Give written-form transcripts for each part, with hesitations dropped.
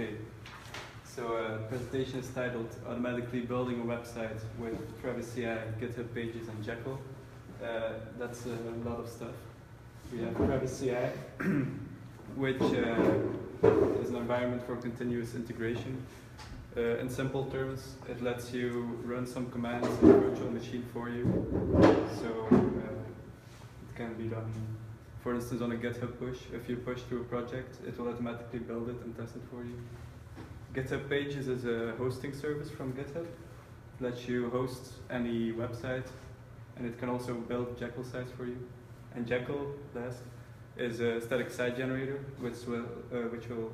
Okay, so presentation is titled Automatically Building a Website with Travis CI, GitHub Pages and Jekyll. That's a lot of stuff. We have Travis CI, which is an environment for continuous integration. In simple terms, it lets you run some commands in a virtual machine for you. So it can be done, for instance, on a GitHub push. If you push to a project, it will automatically build it and test it for you. GitHub Pages is a hosting service from GitHub. It lets you host any website, and it can also build Jekyll sites for you. And Jekyll, last, is a static site generator, which will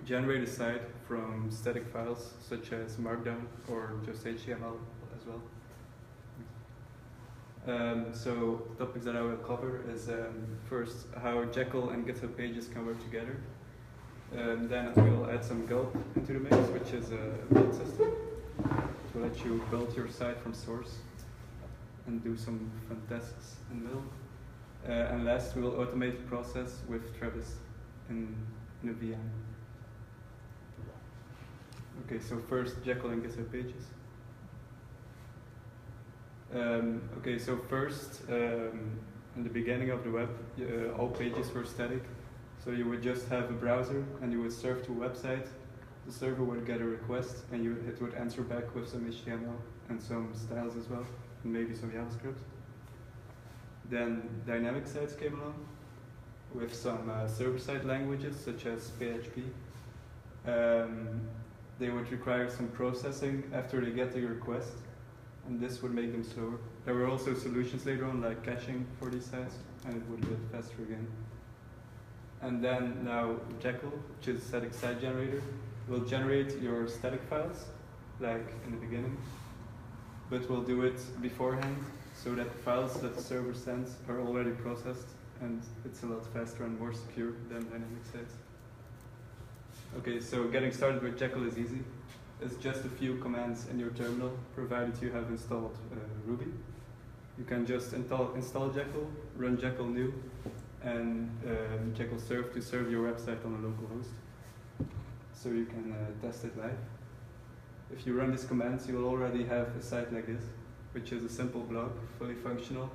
generate a site from static files such as markdown or just HTML as well. So topics that I will cover is first how Jekyll and GitHub Pages can work together. Then we'll add some Gulpa into the mix, which is a build system to let you build your site from source and do some fun tasks in the middle. And last, we'll automate the process with Travis in a VM. Okay, so first Jekyll and GitHub Pages. Okay, so first, in the beginning of the web, all pages were static. So you would just have a browser and you would serve to a website. The server would get a request and it would answer back with some HTML and some styles as well, and maybe some JavaScript. Then dynamic sites came along with some server-side languages such as PHP. They would require some processing after they get the request, and this would make them slower. There were also solutions later on like caching for these sites, and it would get faster again. And then now Jekyll, which is a static site generator, will generate your static files, like in the beginning, but will do it beforehand, so that the files that the server sends are already processed, and it's a lot faster and more secure than dynamic sites. Okay, so getting started with Jekyll is easy. It's just a few commands in your terminal, provided you have installed Ruby. You can just install Jekyll, run Jekyll new, and Jekyll serve to serve your website on a local host. So you can test it live. If you run these commands, you will already have a site like this, which is a simple blog, fully functional.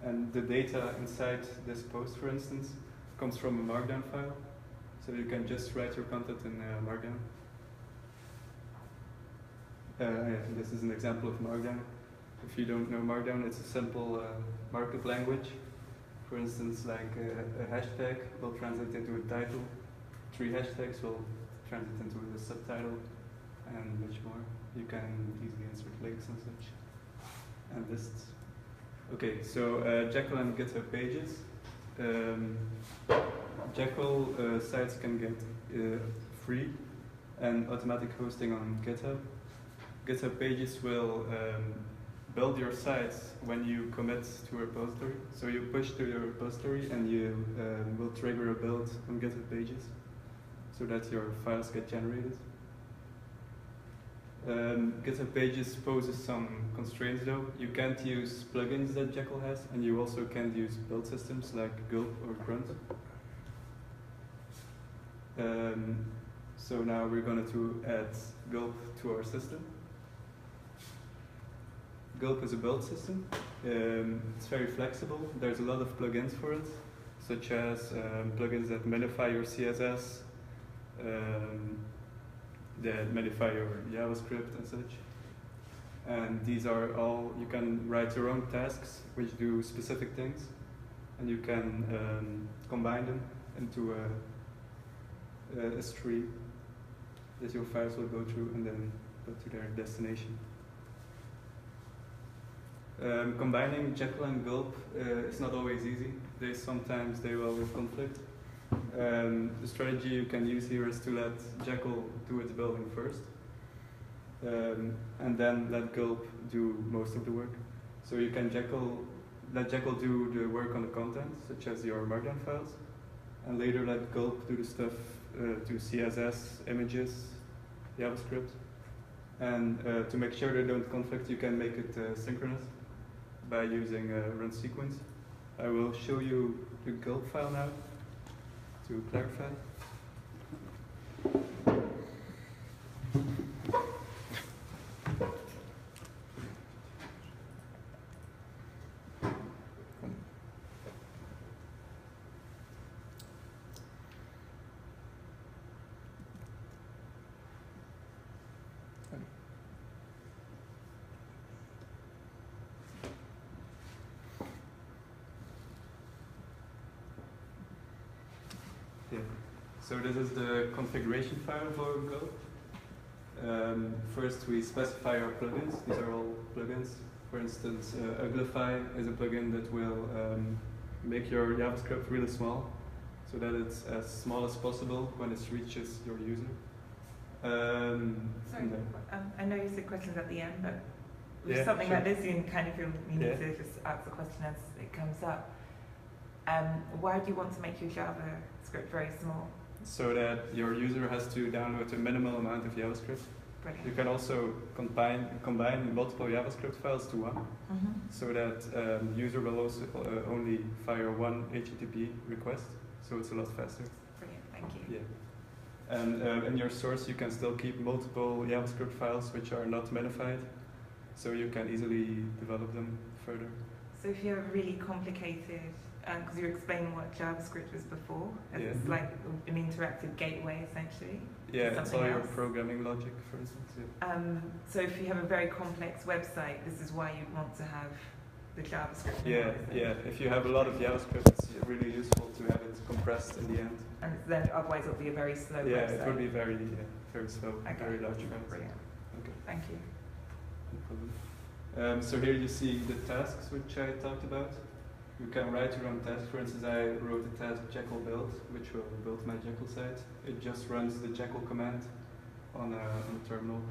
And the data inside this post, for instance, comes from a markdown file. So you can just write your content in markdown. This is an example of markdown. If you don't know markdown, it's a simple markup language. For instance, like a hashtag will translate into a title. 3 hashtags will translate into a subtitle, and much more. You can easily insert links and such, and lists. Okay, so Jekyll and GitHub Pages. Jekyll sites can get free and automatic hosting on GitHub. GitHub Pages will build your sites when you commit to a repository. So you push to your repository and you will trigger a build on GitHub Pages so that your files get generated. GitHub Pages poses some constraints though. You can't use plugins that Jekyll has, and you also can't use build systems like Gulpa or Grunt. So now we're going to add Gulpa to our system. Gulpa is a build system. It's very flexible. There's a lot of plugins for it, such as plugins that minify your CSS, that minify your JavaScript and such. And these are all, you can write your own tasks which do specific things, and you can combine them into a stream that your files will go through and then go to their destination. Combining Jekyll and Gulpa is not always easy. Sometimes they will conflict. The strategy you can use here is to let Jekyll do its building first, and then let Gulpa do most of the work. So you can let Jekyll do the work on the content, such as your markdown files, and later let Gulpa do the stuff to CSS, images, JavaScript. And to make sure they don't conflict, you can make it synchronous by using run sequence. I will show you the Gulpa file now to clarify. Yeah. So this is the configuration file for Go. First, we specify our plugins. These are all plugins. For instance, Gulpa is a plugin that will make your JavaScript really small, so that it's as small as possible when it reaches your user. Sorry, I know you said questions at the end, but with yeah, something sure. like this, you kind of feel you need to just ask the question as it comes up. Why do you want to make your JavaScript very small? So that your user has to download a minimal amount of JavaScript. Brilliant. You can also combine multiple JavaScript files to one, so that the user will also only fire one HTTP request, so it's a lot faster. Brilliant, thank you. Yeah. And in your source, you can still keep multiple JavaScript files which are not minified, so you can easily develop them further. So if you have really complicated, because you were explaining what JavaScript was before, it's like an interactive gateway essentially. Yeah, it's all your programming logic, for instance. Yeah. So if you have a very complex website, this is why you'd want to have the JavaScript. Yeah. If you have a lot of JavaScript, it's really useful to have it compressed in the end. And then otherwise it'll be a very slow website. Yeah, it would be very slow, very large files. Brilliant. Okay. Thank you. No problem. So here you see the tasks which I talked about. You can write your own task. For instance, I wrote a task Jekyll build, which will build my Jekyll site. It just runs the Jekyll command on a terminal.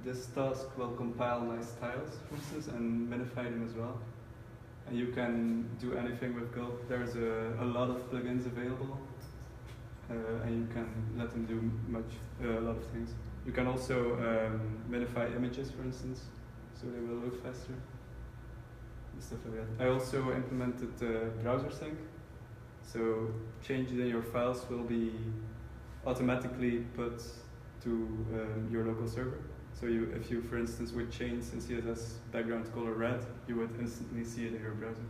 This task will compile nice tiles, for instance, and minify them as well. And you can do anything with Gulp. There's a lot of plugins available, and you can let them do a lot of things. You can also minify images, for instance, so they will load faster. Stuff like that. I also implemented browser sync, so changes in your files will be automatically put to your local server. So if you, for instance, would change in CSS background color red, you would instantly see it in your browser.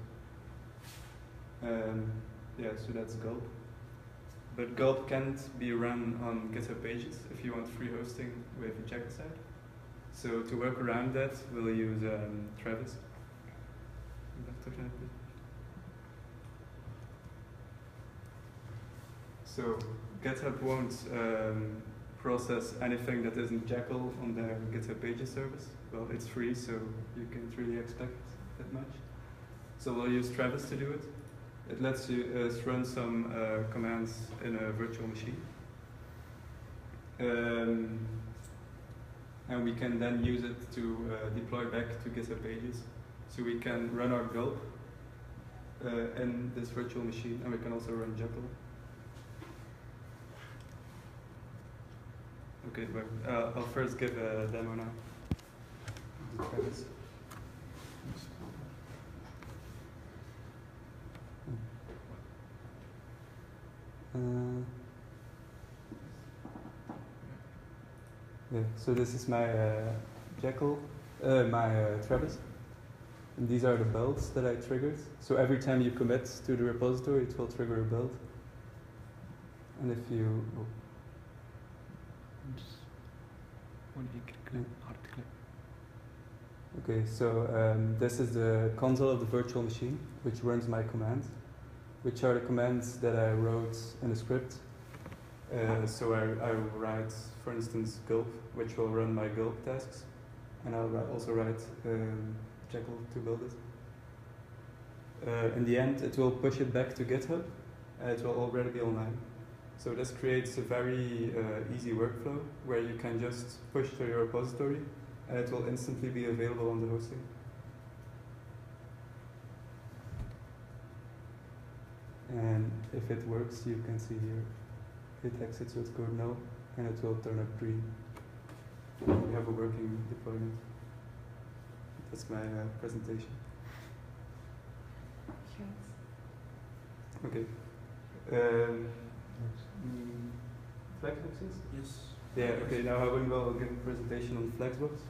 Yeah, so that's Gulp. But Gulp can't be run on GitHub Pages if you want free hosting with a Jekyll site. So to work around that, we'll use Travis. So GitHub won't process anything that isn't Jekyll on their GitHub Pages service. Well, it's free, so you can't really expect that much. So we'll use Travis to do it. It lets you run some commands in a virtual machine. And we can then use it to deploy back to GitHub Pages. So we can run our Gulp in this virtual machine, and we can also run Jekyll. Okay, but I'll first give a demo now. Travis. Yeah, so this is my Jekyll, my Travis. And these are the builds that I triggered. So every time you commit to the repository, it will trigger a build. And if you... Oh. Okay, so this is the console of the virtual machine, which runs my commands, which are the commands that I wrote in the script. So I write, for instance, Gulp, which will run my Gulp tasks, and I'll also write Jekyll to build it. In the end, it will push it back to GitHub, and it will already be online. So this creates a very easy workflow where you can just push to your repository, and it will instantly be available on the hosting. And if it works, you can see here, it exits with code null, and it will turn up green. We have a working deployment. That's my presentation. Okay. Flexboxes? Yes. Yeah, okay, now I will give a presentation on Flexbox.